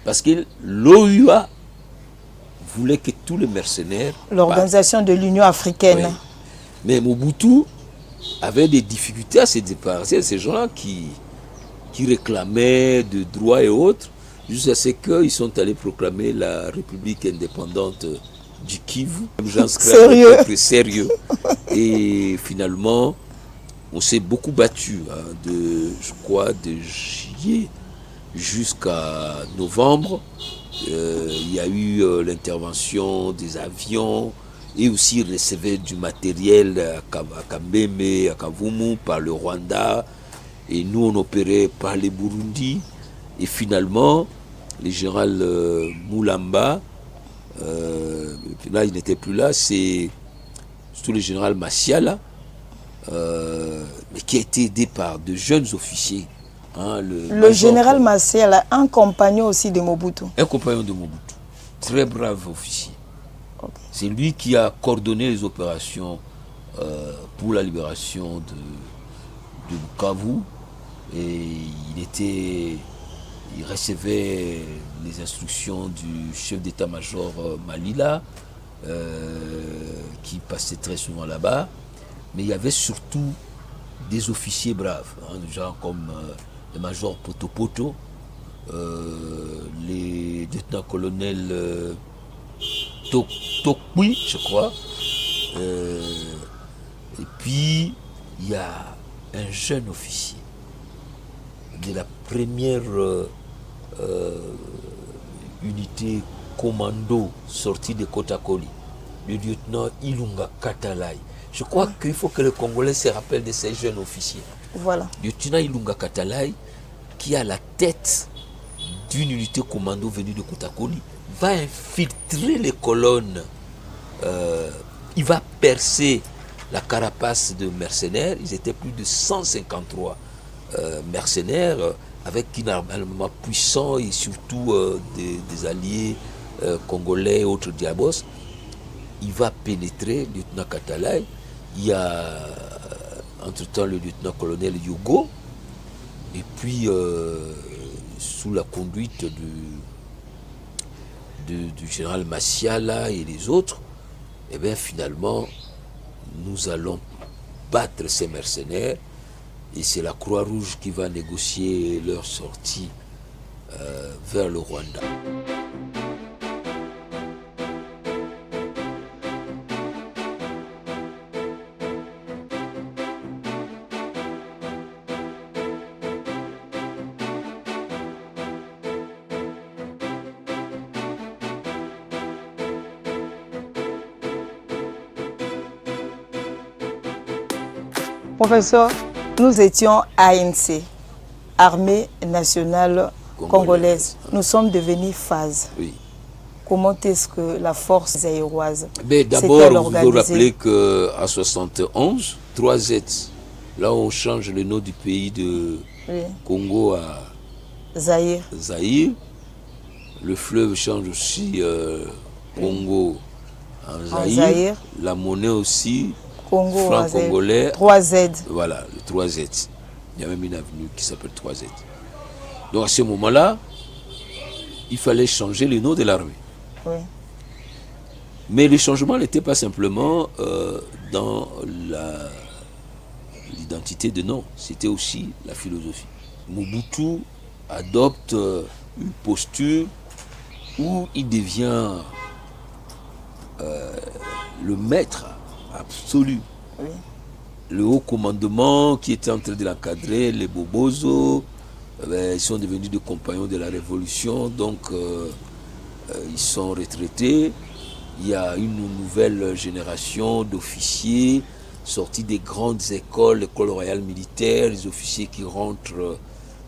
Parce que l'OUA voulait que tous les mercenaires... L'organisation de l'Union africaine. Oui. Mais Mobutu avait des difficultés à se débarrasser de ces gens-là qui réclamaient de droits et autres, jusqu'à ce qu'ils sont allés proclamer la République indépendante du Kivu. Sérieux. Et finalement, on s'est beaucoup battu, hein, je crois, de juillet jusqu'à novembre. Il y a eu l'intervention des avions et aussi recevait du matériel à Kambeme, à Kavumu par le Rwanda. Et nous, on opérait par les Burundi. Et finalement, le général Moulamba, là, il n'était plus là, c'est surtout le général Massiala, mais qui a été aidé par de jeunes officiers. Hein, le général Massiala, un compagnon aussi de Mobutu. Un compagnon de Mobutu, très brave officier. Okay. C'est lui qui a coordonné les opérations pour la libération de Bukavu. Et il recevait les instructions du chef d'état-major Malila, qui passait très souvent là-bas. Mais il y avait surtout des officiers braves, hein, des gens comme le major Potopoto, les lieutenants-colonels Tokwi, je crois. Et puis, il y a un jeune officier de la première unité commando sortie de Kotakoli, le lieutenant Ilunga Katalai. Je crois qu'il faut que les Congolais se rappellent de ces jeunes officiers. Voilà. Le lieutenant Ilunga Katalai, qui a la tête d'une unité commando venue de Kotakoli, va infiltrer les colonnes. Il va percer la carapace de mercenaires. Ils étaient plus de 153 mercenaires avec un armement puissant et surtout des alliés congolais et autres diabos. Il va pénétrer, le lieutenant Katalai. Il y a entre-temps le lieutenant-colonel Yogo. Et puis, sous la conduite du général Massiala et les autres, et bien finalement, nous allons battre ces mercenaires. Et c'est la Croix-Rouge qui va négocier leur sortie vers le Rwanda. Professeur, nous étions ANC, Armée nationale congolaise. Nous sommes devenus phase. Oui. Comment est-ce que la force zaïroise d'abord, vous vous rappelez qu'en 71, 3Z, là on change le nom du pays de Congo à Zaïre. Le fleuve change aussi Congo en Zaïre. La monnaie aussi. Congo, franc congolais, 3Z. Voilà, le 3Z. Il y a même une avenue qui s'appelle 3Z. Donc à ce moment-là, il fallait changer le nom de l'armée. Oui. Mais le changement n'était pas simplement dans l'identité de nom, c'était aussi la philosophie. Mobutu adopte une posture où il devient le maître absolu. Oui. Le haut commandement qui était en train de l'encadrer, les Bobozo, ils sont devenus des compagnons de la révolution, donc ils sont retraités. Il y a une nouvelle génération d'officiers sortis des grandes écoles, l'école royale militaire, les officiers qui rentrent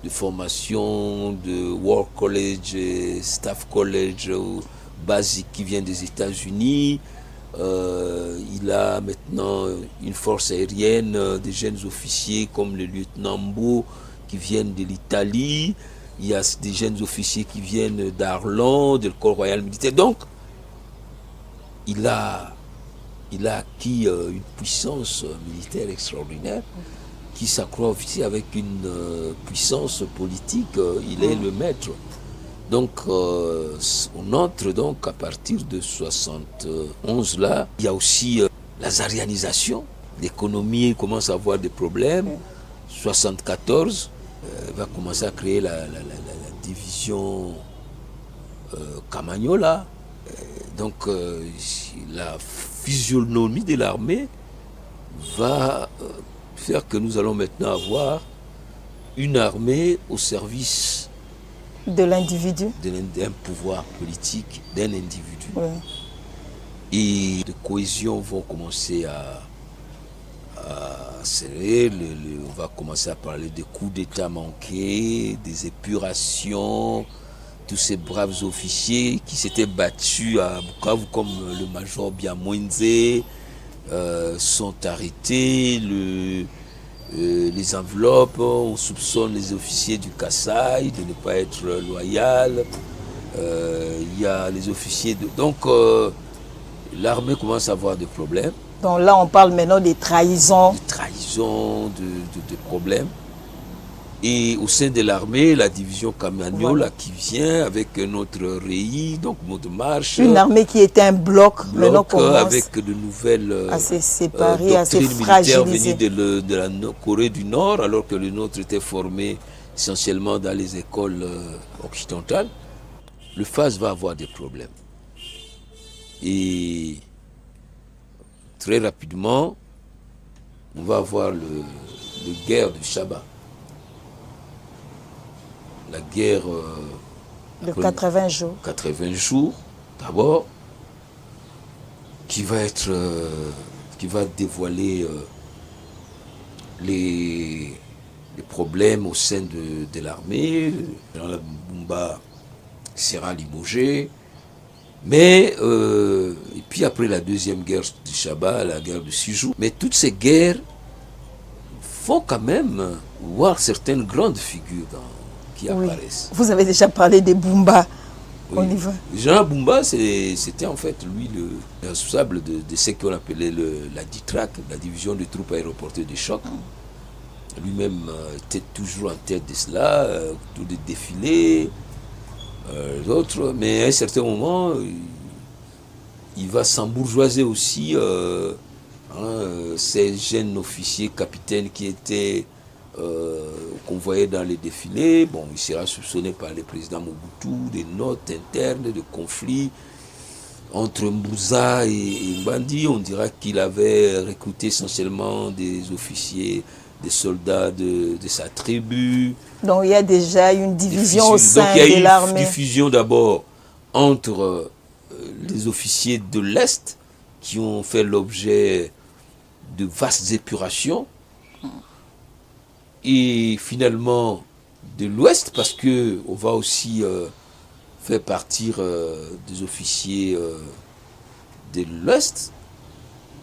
de formation de War College, Staff College, basique qui vient des États-Unis. Il a maintenant une force aérienne, des jeunes officiers comme le lieutenant Mbo qui viennent de l'Italie. Il y a des jeunes officiers qui viennent d'Arlon, de l'école royale militaire. Donc, il a acquis une puissance militaire extraordinaire qui s'accroît aussi avec une puissance politique. Il est le maître. Donc, on entre donc à partir de 71 là. Il y a aussi la zarianisation. L'économie commence à avoir des problèmes. 74 va commencer à créer la division Camagnola. Donc, la physionomie de l'armée va faire que nous allons maintenant avoir une armée au service de l'individu, d'un pouvoir politique, d'un individu. oui. Et les cohésions vont commencer à serrer. On va commencer à parler de coups d'État manqués, des épurations. Tous ces braves officiers qui s'étaient battus à Bukavu comme le major Biamwenze sont arrêtés. Les enveloppes, on soupçonne les officiers du Kasaï de ne pas être loyal. Il y a les officiers de... Donc l'armée commence à avoir des problèmes. Donc là, on parle maintenant des trahisons. De trahison, de problèmes. Et au sein de l'armée, la division Camagnola qui vient avec notre REI, donc notre marche. Une armée qui était un bloc maintenant commence avec de nouvelles à se séparer, à se fragiliser. Venues de la Corée du Nord, alors que le nôtre était formé essentiellement dans les écoles occidentales. Le FAS va avoir des problèmes. Et très rapidement, on va avoir le guerre de Chabat. La guerre de 80 jours. 80 jours, d'abord, qui va dévoiler les problèmes au sein de l'armée. Le général Bumba sera limogé. Mais, et puis après la deuxième guerre du Chabat, la guerre de 6 jours, mais toutes ces guerres font quand même voir certaines grandes figures qui apparaissent. Vous avez déjà parlé de Bumba. Oui. On y va. Jean Bumba, c'était en fait lui le responsable de ce qu'on appelait la DITRAC, la division de troupes aéroportées de choc. Lui-même était toujours en tête de cela, tous les défilés, d'autres. Mais à un certain moment, il va s'embourgeoiser aussi ces jeunes officiers capitaines qui étaient qu'on voyait dans les défilés. Bon, il sera soupçonné par le président Mobutu des notes internes, de conflits entre Mbouza et Mbandi. On dira qu'il avait recruté essentiellement des officiers, des soldats de sa tribu. Donc il y a déjà une division au sein de l'armée. Donc il y a une diffusion d'abord entre les officiers de l'Est qui ont fait l'objet de vastes épurations et finalement de l'Ouest, parce qu'on va aussi faire partir des officiers de l'Ouest.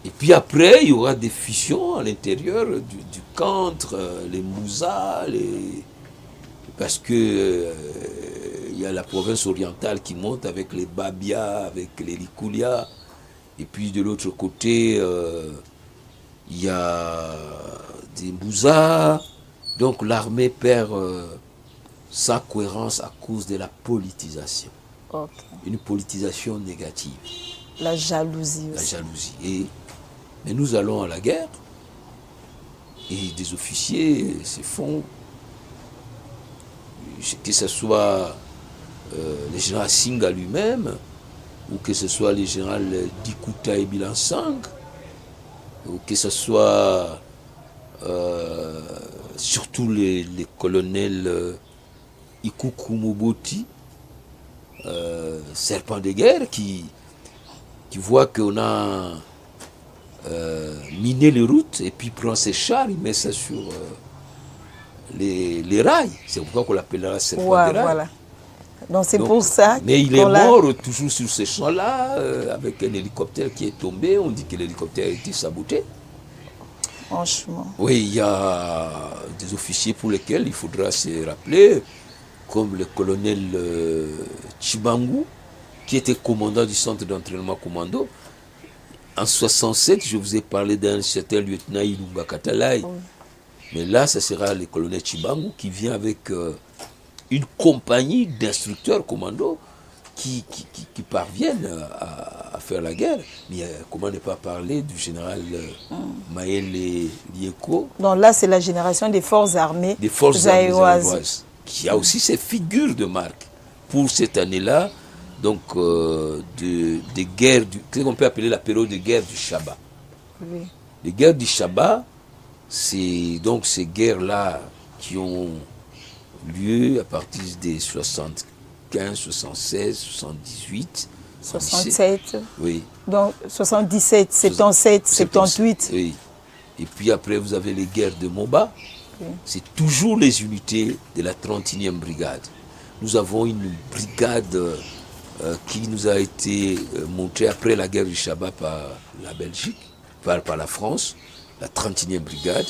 Et puis après, il y aura des fusions à l'intérieur du camp entre les Moussa, parce que il y a la province orientale qui monte avec les Babia, avec les Likulia. Et puis de l'autre côté, il y a des Moussa. Donc l'armée perd sa cohérence à cause de la politisation. Okay. Une politisation négative. La jalousie aussi. La jalousie. Mais nous allons à la guerre et des officiers se font, que ce soit le général Singa lui-même, ou que ce soit le général Dikuta et Bilansang, ou que ce soit surtout les colonels Ikuku Moboti, serpent de guerre, qui voit qu'on a miné les routes et puis prend ses chars, il met ça sur les rails. C'est pourquoi qu'on l'appellera serpent de rail. Voilà. Donc c'est pour ça. Mais il est mort toujours sur ces champs-là, avec un hélicoptère qui est tombé. On dit que l'hélicoptère a été saboté. Franchement. Oui, il y a des officiers pour lesquels il faudra se rappeler, comme le colonel Chibangu, qui était commandant du centre d'entraînement commando. En 67, je vous ai parlé d'un certain lieutenant Ilunga Katalai. Oui. Mais là, ce sera le colonel Chibangu qui vient avec une compagnie d'instructeurs commandos qui parviennent à faire la guerre. Mais comment ne pas parler du général Mayele Lieko. Donc là, c'est la génération des forces armées des forces armées zaïroises, qui a aussi ses figures de marque pour cette année-là, donc des guerres, ce qu'on peut appeler la période de guerre du Shaba. Oui. Les guerres du Shaba, c'est donc ces guerres-là qui ont lieu à partir des 75, 76, 78. 67. Oui. Donc 77, 77, 78. Oui. Et puis après, vous avez les guerres de Moba. Oui. C'est toujours les unités de la 31e brigade. Nous avons une brigade qui nous a été montrée après la guerre du Shaba par la Belgique, par la France, la 31e brigade,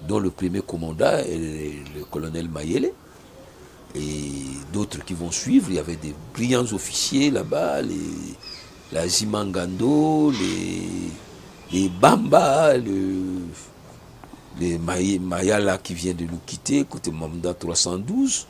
dont le premier commandant est le colonel Mayele. Et d'autres qui vont suivre. Il y avait des brillants officiers là-bas, la Zimangando, les Bamba, les Mayala qui vient de nous quitter, côté Mamda 312,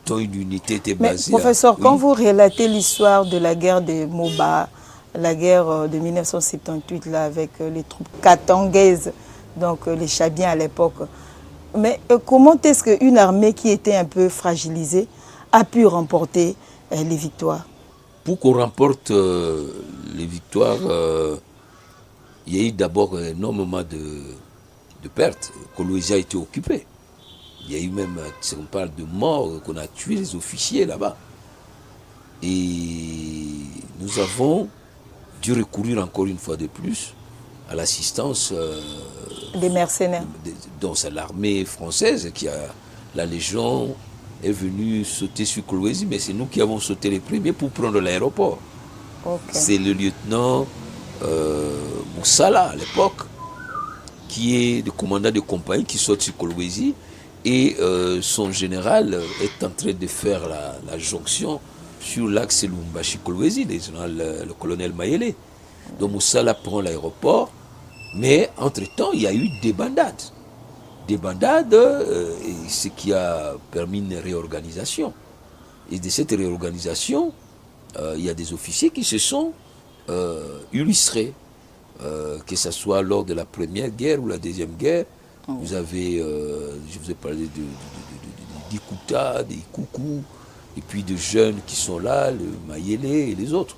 dont une unité était basée. Mais professeur, quand oui. vous relatez l'histoire de la guerre de Moba, la guerre de 1978 là, avec les troupes katangaises, donc les Chabiens à l'époque, mais comment est-ce qu'une armée qui était un peu fragilisée a pu remporter les victoires? Pour qu'on remporte les victoires, il y a eu d'abord énormément de pertes. Kolwezi a été occupé. Il y a eu même, si on parle de morts, qu'on a tué les officiers là-bas. Et nous avons dû recourir encore une fois de plus à l'assistance des mercenaires. Donc c'est l'armée française qui a, la Légion est venue sauter sur Kolwezi, mais c'est nous qui avons sauté les premiers pour prendre l'aéroport. Okay. C'est le lieutenant Moussala à l'époque, qui est le commandant de compagnie qui saute sur Kolwezi, et son général est en train de faire la jonction sur l'axe Lubumbashi-Kolwezi, le colonel Mayele. Donc Moussala prend l'aéroport. Mais entre-temps, il y a eu des bandades. Des bandades, ce qui a permis une réorganisation. Et de cette réorganisation, il y a des officiers qui se sont illustrés. Que ce soit lors de la première guerre ou la deuxième guerre. Vous avez, je vous ai parlé d'Ikuta, des Koukou, et puis de jeunes qui sont là, le Mayele et les autres.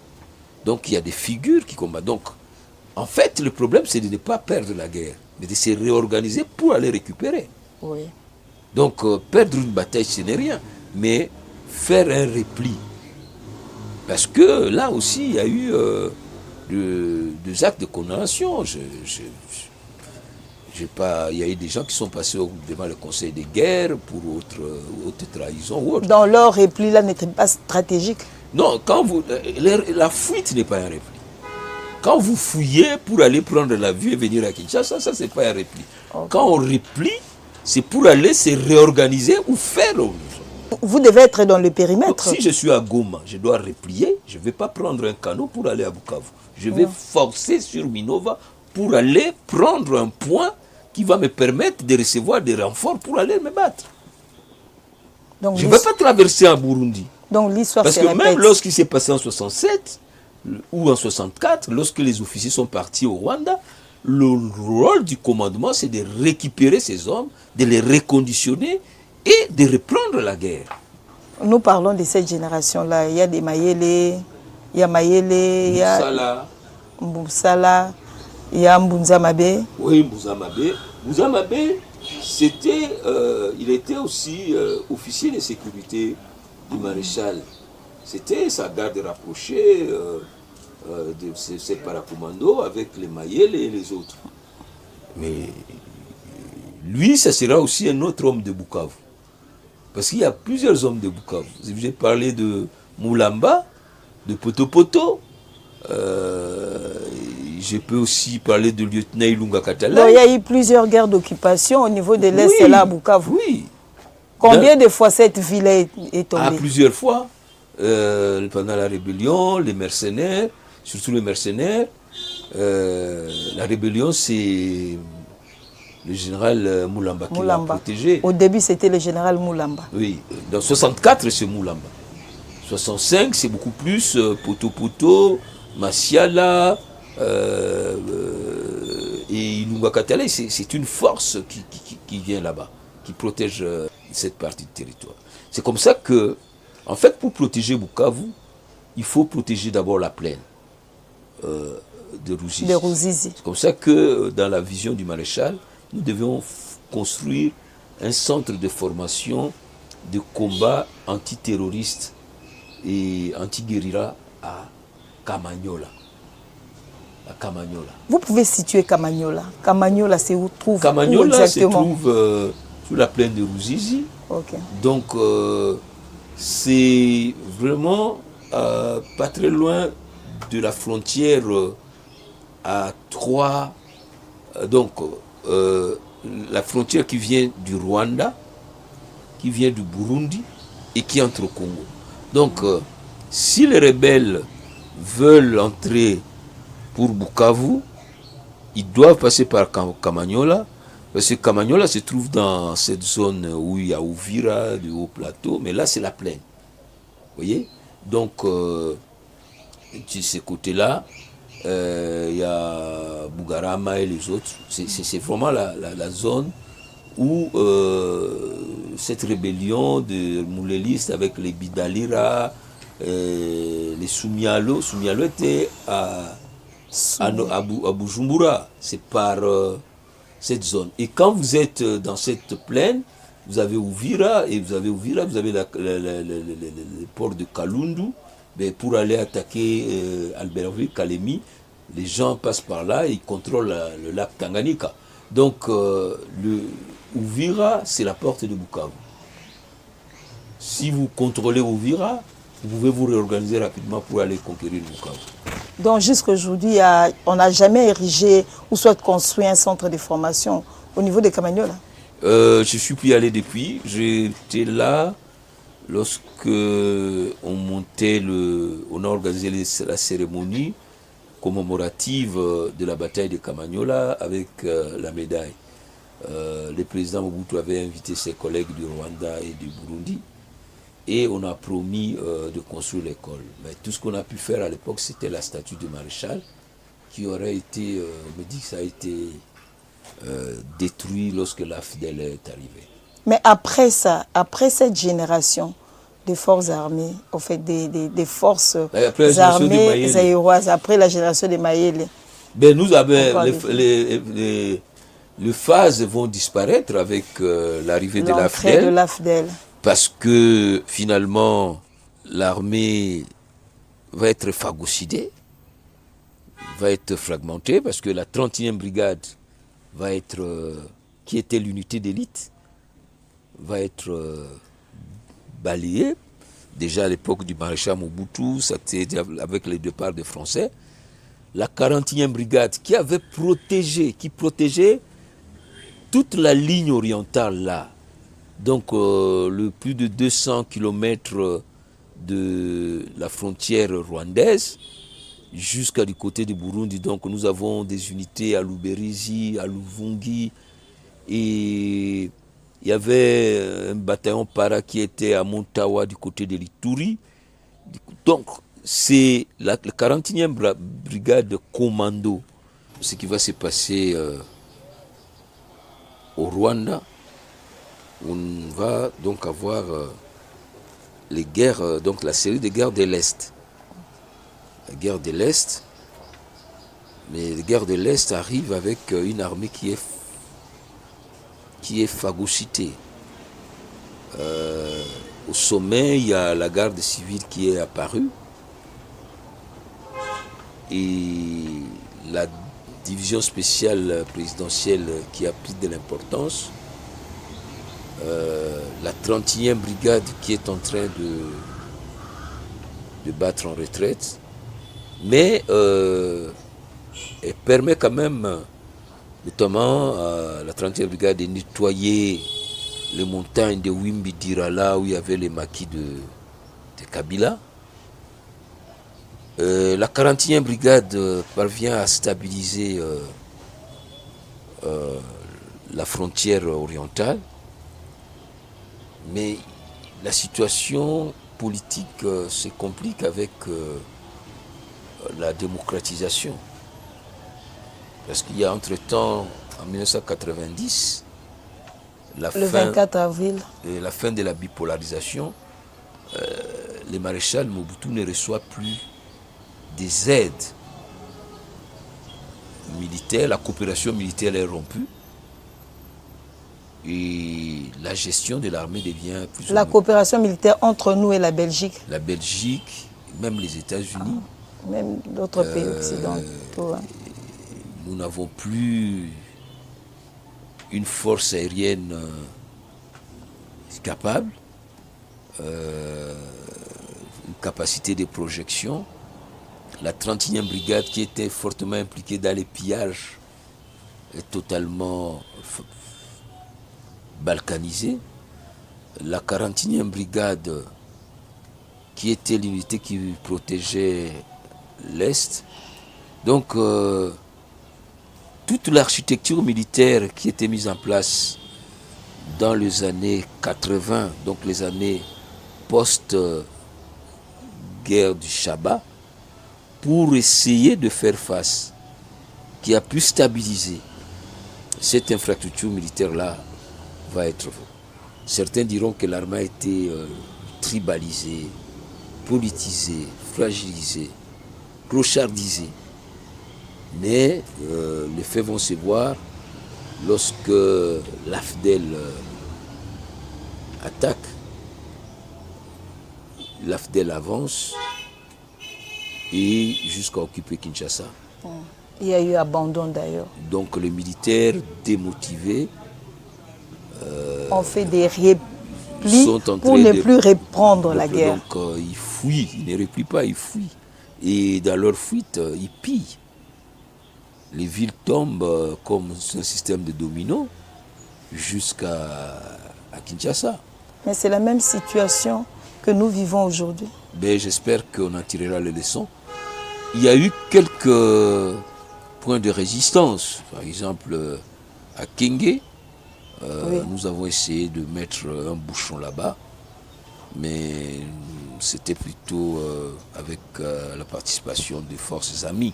Donc il y a des figures qui combattent. Donc, en fait, le problème, c'est de ne pas perdre la guerre, mais de se réorganiser pour aller récupérer. Oui. Donc, perdre une bataille, ce n'est rien, mais faire un repli. Parce que là aussi, il y a eu des actes de condamnation. Il y a eu des gens qui sont passés devant le Conseil de guerre pour autre trahison ou autre. Dans leur repli, là, n'était pas stratégique. Non, la fuite n'est pas un repli. Quand vous fouillez pour aller prendre l'avion et venir à Kinshasa, ça, c'est pas un repli. Okay. Quand on replie, c'est pour aller se réorganiser ou faire autre chose. Vous devez être dans le périmètre. Donc, si je suis à Goma, je dois replier, je ne vais pas prendre un canot pour aller à Bukavu. Je vais forcer sur Minova pour aller prendre un point qui va me permettre de recevoir des renforts pour aller me battre. Donc, je ne vais pas traverser en Burundi. Donc l'histoire Parce que même lorsqu'il s'est passé en 67 ou en 64, lorsque les officiers sont partis au Rwanda, le rôle du commandement, c'est de récupérer ces hommes, de les reconditionner et de reprendre la guerre. Nous parlons de cette génération-là. Il y a des Mayele, il y a Mayele, il y a Mboussala, il y a Mbunzamabe. Oui, Mbunzamabe. Mbunzamabe, il était aussi officier de sécurité du maréchal. C'était sa garde rapprochée de ses paracommandos avec les Mayele et les autres. Mais lui, ça sera aussi un autre homme de Bukavu. Parce qu'il y a plusieurs hommes de Bukavu. J'ai parlé de Moulamba, de Potopoto. Je peux aussi parler de lieutenant Ilunga Katala. Il y a eu plusieurs guerres d'occupation au niveau de l'Est et là à Bukavu. Oui. Combien de fois cette ville est tombée? Plusieurs fois. Pendant la rébellion, les mercenaires, surtout les mercenaires. La rébellion, c'est le général Moulamba qui l'a Moulamba. protégé. Au début, c'était le général Moulamba. Oui, dans 64, c'est Moulamba. 65, c'est beaucoup plus Poto Poto, Massiala et Ilunga Katale. C'est une force qui vient là-bas, qui protège cette partie du territoire. C'est comme ça que, en fait, pour protéger Bukavu, il faut protéger d'abord la plaine de Ruzizi. C'est comme ça que, dans la vision du maréchal, nous devions construire un centre de formation de combat antiterroriste et anti-guérilla à Kamanyola. Vous pouvez situer Kamanyola. Kamanyola, c'est où trouve Kamanyola où exactement? Se trouve sur la plaine de Ruzizi. Okay. Donc, c'est vraiment pas très loin de la frontière à trois. Donc, la frontière qui vient du Rwanda, qui vient du Burundi et qui entre au Congo. Donc, si les rebelles veulent entrer pour Bukavu, ils doivent passer par Kamanyola, parce que Kamanyola se trouve dans cette zone où il y a Uvira, du haut plateau, mais là c'est la plaine. Vous voyez? Donc, de ce côté-là, il y a Bugarama et les autres. C'est vraiment la zone où cette rébellion de Moulelistes avec les Bidalira, les Soumialo était à Bujumbura, c'est par cette zone. Et quand vous êtes dans cette plaine, vous avez Uvira, vous avez le port de Kalundu, mais pour aller attaquer Albertville, Kalemi, les gens passent par là et ils contrôlent le lac Tanganyika. Donc, le Uvira, c'est la porte de Bukavu. Si vous contrôlez Uvira, vous pouvez vous réorganiser rapidement pour aller conquérir Bukavu. Donc, jusqu'à aujourd'hui, on n'a jamais érigé ou soit construit un centre de formation au niveau de Kamanyola? Je ne suis plus allé depuis. J'étais là lorsque on a organisé la cérémonie commémorative de la bataille de Kamanyola avec la médaille. Le président Mobutu avait invité ses collègues du Rwanda et du Burundi et on a promis de construire l'école. Mais tout ce qu'on a pu faire à l'époque, c'était la statue du maréchal qui aurait été, on me dit que ça a été détruit lorsque l'AFDEL est arrivé. Mais après ça, après cette génération des forces armées, en fait des forces armées zaïroises, après la génération des Mayele, ben nous avons les phases vont disparaître avec l'arrivée de l'AFDEL. Parce que finalement, l'armée va être phagocidée, va être fragmentée, parce que la 31e brigade va être, qui était l'unité d'élite, va être balayée. Déjà à l'époque du maréchal Mobutu, c'était avec le départ des Français. La 41e brigade qui avait protégé, qui protégeait toute la ligne orientale là. Donc, le plus de 200 km de la frontière rwandaise jusqu'à du côté du Burundi. Donc, nous avons des unités à Luberizi, à Luvungi. Et il y avait un bataillon para qui était à Montawa du côté de l'Ituri. Donc, c'est la 41e brigade commando. Ce qui va se passer au Rwanda. On va donc avoir les guerres, donc la série de guerres de l'Est. La guerre de l'Est, mais la guerre de l'Est arrive avec une armée qui est phagocytée. Au sommet, il y a la garde civile qui est apparue et la division spéciale présidentielle qui a pris de l'importance. La 31e brigade qui est en train de battre en retraite, mais elle permet quand même, notamment à la 30e brigade, de nettoyer les montagnes de Wimbidira, là où il y avait les maquis de Kabila. La 41e brigade parvient à stabiliser la frontière orientale, mais la situation politique se complique avec la démocratisation. Parce qu'il y a entre-temps, en 1990, Le 24 avril. la fin de la bipolarisation, le maréchal Mobutu ne reçoit plus des aides militaires, la coopération militaire est rompue et la gestion de l'armée devient plus La coopération militaire entre nous et la Belgique. La Belgique, même les États-Unis. Même d'autres pays occidentaux. Hein. Nous n'avons plus une force aérienne capable, une capacité de projection. La 31e brigade qui était fortement impliquée dans les pillages est totalement balkanisée. La 41e brigade qui était l'unité qui protégeait l'Est. Donc, toute l'architecture militaire qui était mise en place dans les années 80, donc les années post-guerre du Chabat, pour essayer de faire face, qui a pu stabiliser cette infrastructure militaire-là, va être... Certains diront que l'armée a été tribalisée, politisée, fragilisée, clochardisée. Mais les faits vont se voir lorsque l'AFDEL attaque, l'AFDEL avance et jusqu'à occuper Kinshasa. Il y a eu abandon d'ailleurs. Donc les militaires démotivés ont fait des replis pour ne plus reprendre la guerre. Donc ils fuient, ils ne replient pas, ils fuient. Et dans leur fuite, ils pillent. Les villes tombent comme un système de domino jusqu'à Kinshasa. Mais c'est la même situation que nous vivons aujourd'hui. Ben, j'espère qu'on en tirera les leçons. Il y a eu quelques points de résistance. Par exemple, à Kenge, oui. Nous avons essayé de mettre un bouchon là-bas, mais c'était plutôt avec la participation des forces amies.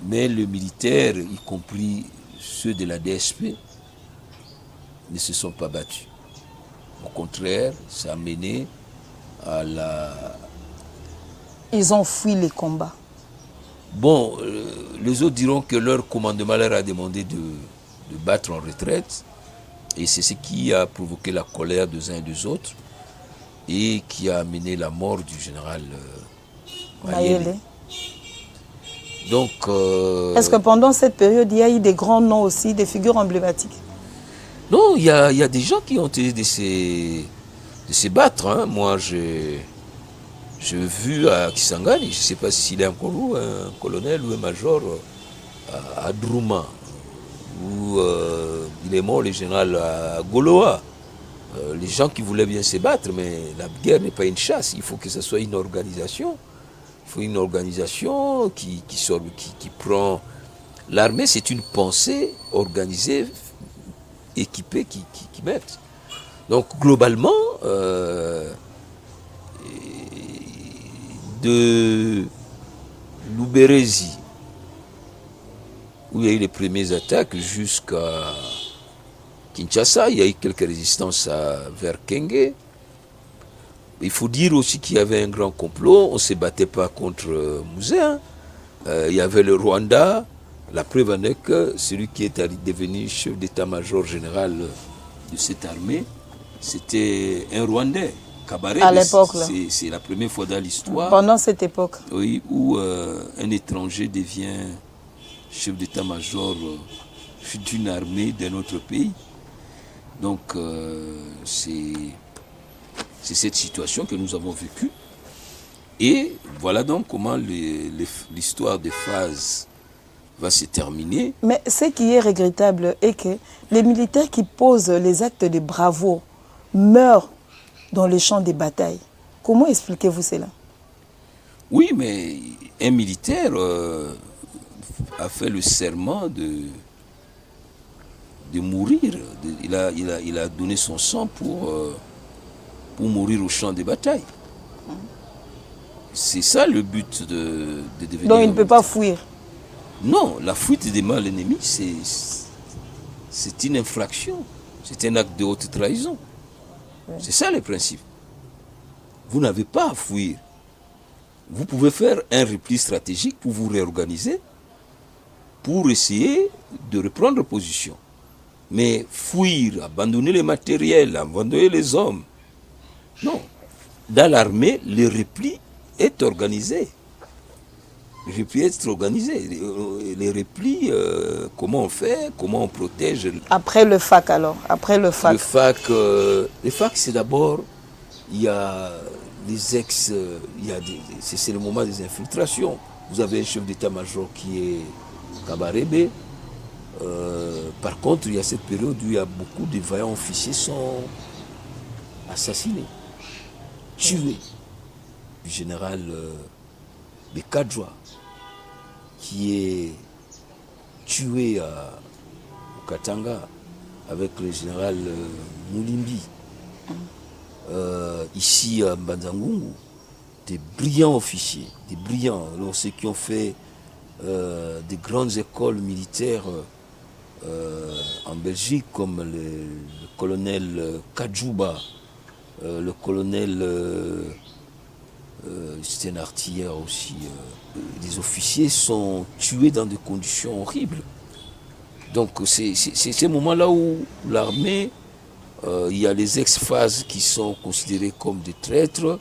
Mais les militaires, y compris ceux de la DSP, ne se sont pas battus. Au contraire, ça a mené à la... Ils ont fui les combats. Bon, les autres diront que leur commandement leur a demandé de battre en retraite. Et c'est ce qui a provoqué la colère des uns et des autres et qui a amené la mort du général Mayele. Donc, est-ce que pendant cette période, il y a eu des grands noms aussi, des figures emblématiques? Non, il y a des gens qui ont essayé de se battre. Hein. Moi, j'ai vu à Kisangani, je ne sais pas s'il est encore où, un colonel ou un major à Drouma, où il est mort, le général à Goloa. Les gens qui voulaient bien se battre, mais la guerre n'est pas une chasse, il faut que ce soit une organisation. Il faut une organisation qui prend... L'armée, c'est une pensée organisée, équipée, qui met. Donc, globalement, de Lubérezi, où il y a eu les premières attaques, jusqu'à Kinshasa, il y a eu quelques résistances vers Kenge. Il faut dire aussi qu'il y avait un grand complot, on ne se battait pas contre Mouzé. Hein. Il y avait le Rwanda, la preuve en est que celui qui est devenu chef d'état-major général de cette armée, c'était un Rwandais, Kabarebe. À l'époque, là. C'est la première fois dans l'histoire. Pendant cette époque. Oui, où un étranger devient chef d'état-major d'une armée d'un autre pays. Donc, c'est cette situation que nous avons vécue. Et voilà donc comment l'histoire des phases va se terminer. Mais ce qui est regrettable est que les militaires qui posent les actes de bravoure meurent dans les champs de bataille. Comment expliquez-vous cela? Oui, mais un militaire a fait le serment de mourir. Il a donné son sang pour mourir au champ de bataille. C'est ça le but de devenir. Donc il ne peut pas fuir. Non, la fuite devant l'ennemi, c'est une infraction. C'est un acte de haute trahison. Oui. C'est ça le principe. Vous n'avez pas à fuir. Vous pouvez faire un repli stratégique pour vous réorganiser, pour essayer de reprendre position. Mais fuir, abandonner le matériel, abandonner les hommes, non. Dans l'armée, le repli est organisé. Le repli est organisé. Les replis, comment on fait, comment on protège. Après le FAC alors, après le FAC. Le FAC, c'est d'abord, il y a les ex, c'est le moment des infiltrations. Vous avez un chef d'état-major qui est Kabarebe. Par contre, il y a cette période où il y a beaucoup de vaillants officiers qui sont assassinés, tués. Le général Bekadjoa, qui est tué au Katanga avec le général Moulimbi. Ici à Mbanzangungu, des brillants officiers, des brillants, ceux qui ont fait des grandes écoles militaires en Belgique, comme le colonel Kadjouba, le colonel, c'était un artilleur aussi. Les officiers sont tués dans des conditions horribles. Donc c'est ces moments-là où l'armée, il y a les ex-phases qui sont considérés comme des traîtres.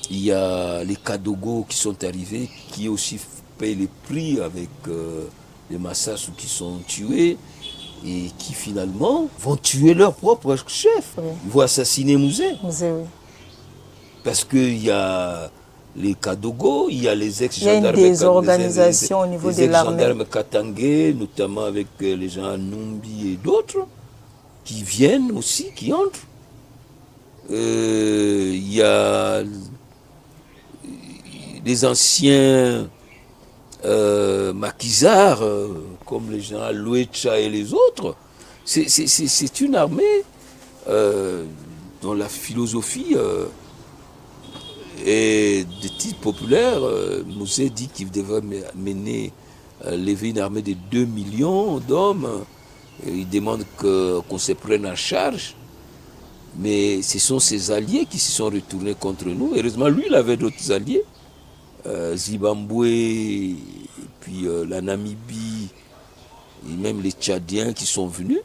Il y a les Kadogo qui sont arrivés, qui aussi payent les prix avec les Massassou qui sont tués et qui finalement vont tuer leur propre chef. Oui. Ils vont assassiner Mouzé. Mouzé, oui. Parce qu'il y a les Kadogo, il y a les ex-gendarmes. Il y a une désorganisation au niveau de l'armée. Les ex-gendarmes Katangé, notamment avec les gens Numbi et d'autres, qui viennent aussi, qui entrent. Il y a les anciens maquisards, comme les gens Louecha et les autres. C'est une armée dont la philosophie est de type populaire. Mouzé dit qu'il devrait lever une armée de 2 millions d'hommes. Il demande qu'on se prenne en charge. Mais ce sont ses alliés qui se sont retournés contre nous. Heureusement, lui, il avait d'autres alliés. Zimbabwe, et puis la Namibie, et même les Tchadiens qui sont venus.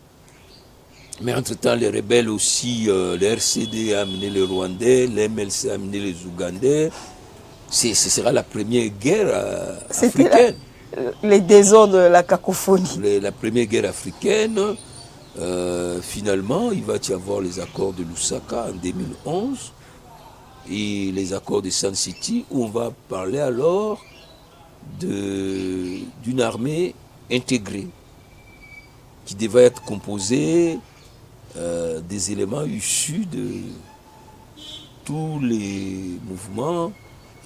Mais entre-temps, les rebelles aussi, le RCD a amené les Rwandais, l'MLC a amené les Ougandais. Ce sera la première guerre africaine. Les désordres, la cacophonie. La première guerre africaine. Finalement, il va y avoir les accords de Lusaka en 2011 et les accords de Sun City, où on va parler alors d'une armée intégrée qui devait être composée des éléments issus de tous les mouvements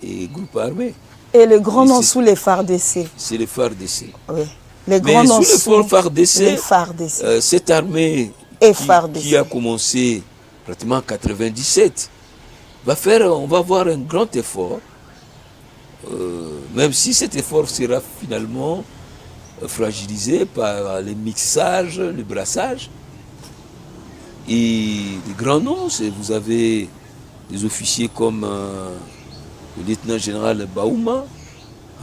et groupes armés. Et le grand nom sous les FARDC. C'est les FARDC. Oui. Les grands noms sous les FARDC, cette armée qui a commencé pratiquement en 1997, on va avoir un grand effort, même si cet effort sera finalement fragilisé par les mixages, le brassage. Et les grands noms, vous avez des officiers comme le lieutenant-général Baouma,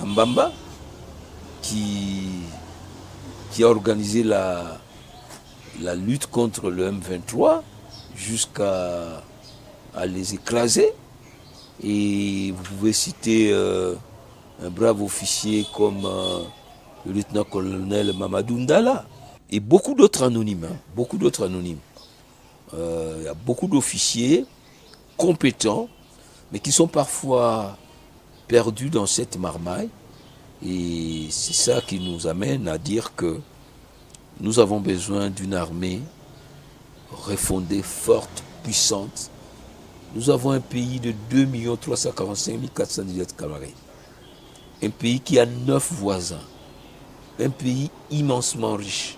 Mbamba, qui a organisé la lutte contre le M23 jusqu'à les écraser. Et vous pouvez citer un brave officier comme le lieutenant-colonel Mamadou Ndala et beaucoup d'autres anonymes. Beaucoup d'autres anonymes. Il y a beaucoup d'officiers compétents, mais qui sont parfois perdus dans cette marmaille. Et c'est ça qui nous amène à dire que nous avons besoin d'une armée refondée, forte, puissante. Nous avons un pays de 2 345 417 km². Un pays qui a 9 voisins. Un pays immensement riche.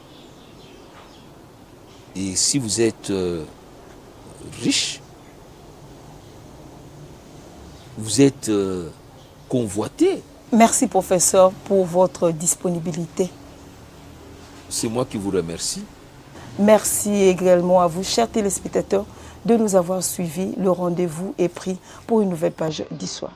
Et si vous êtes riche, vous êtes convoité. Merci, professeur, pour votre disponibilité. C'est moi qui vous remercie. Merci également à vous, chers téléspectateurs, de nous avoir suivis. Le rendez-vous est pris pour une nouvelle page d'histoire.